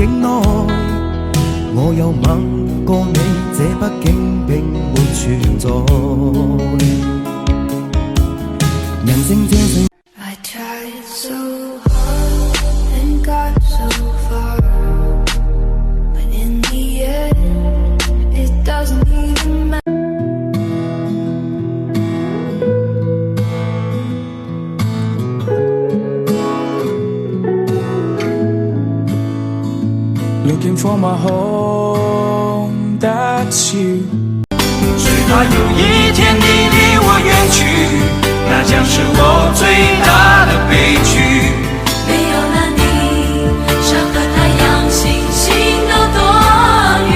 境内，我又吻过你，这北京并没存在。人生这世。I tried so hard and got so far, but in the end, it doesn't even matter. Looking for my home, that's you. 只怕有一天你离我远去，那将是我最大的悲剧。没有了你，山河太阳星星都多余。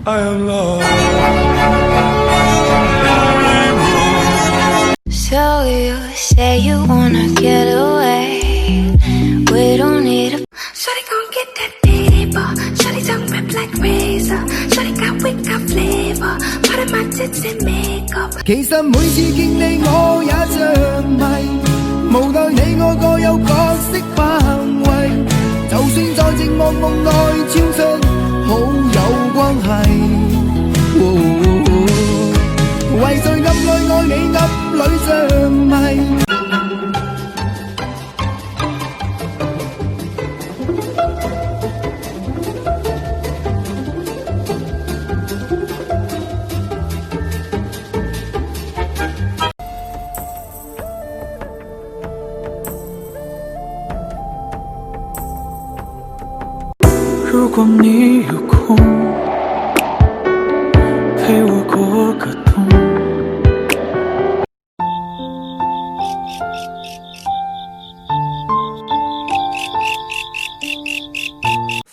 I am lost. So you say you wanna get away. We don't need a. Shawty gon' get that paper. Shawty tongue rip like razor. Shawty got wit got flavor. Part of my tits and makeup. 其實每次見你我也着迷，無奈你我各有角色範圍，就算在寂寞夢內超出好友關係。為在暗內愛你暗裏着迷。如果你有空，陪我过个冬。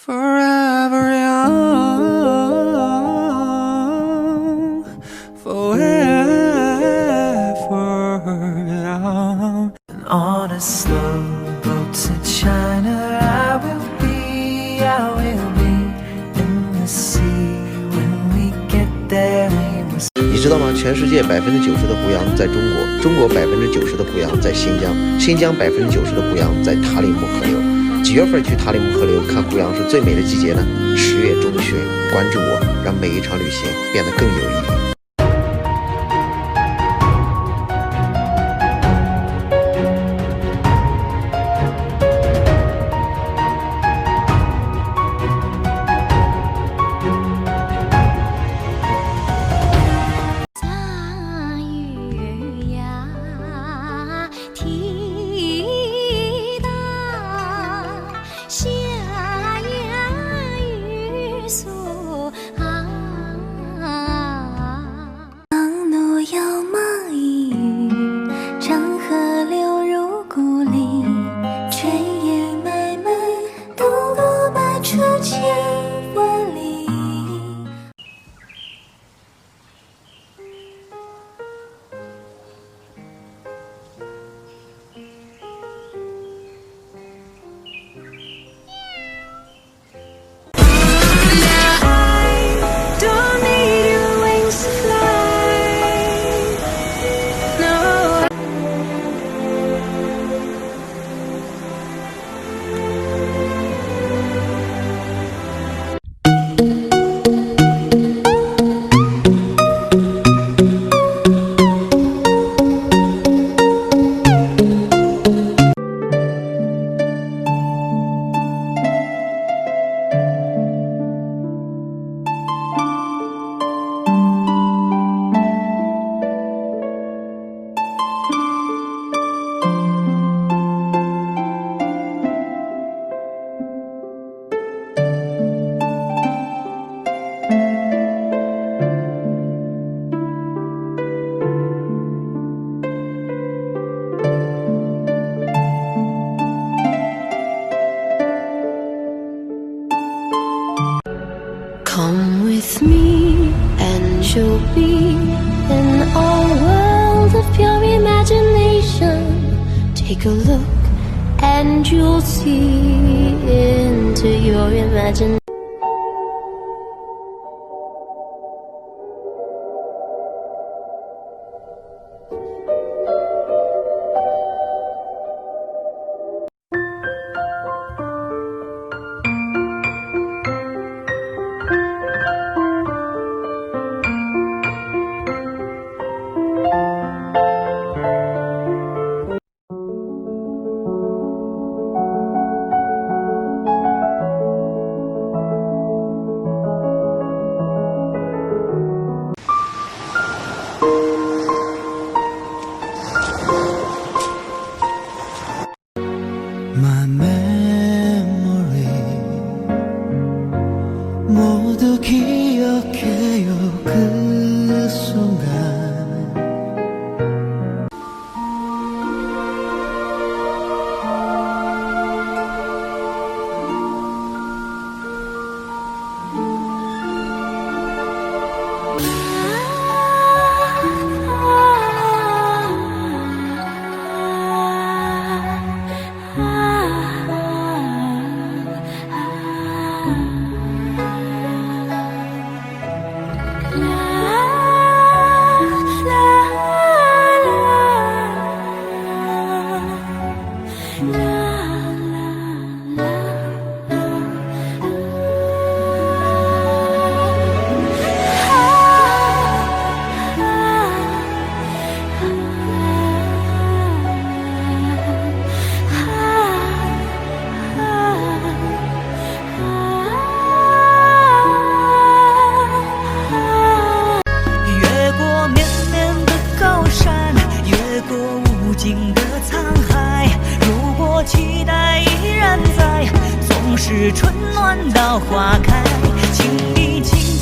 Forever young, forever young. And on a slow boat to China, I will be in the sea when we get there. 你知道吗？全世界90%的胡杨在中国，中国90%的胡杨在新疆，新疆90%的胡杨在塔里木河流。几月份去塔里木河流看胡杨是最美的季节呢？10月中旬。关注我，让每一场旅行变得更有意义。you'll be in our world of pure imagination. Take a look and you'll see into your imagination. My memory 모두 기억해요 그 순간期待依然在，总是春暖到花开，请你轻。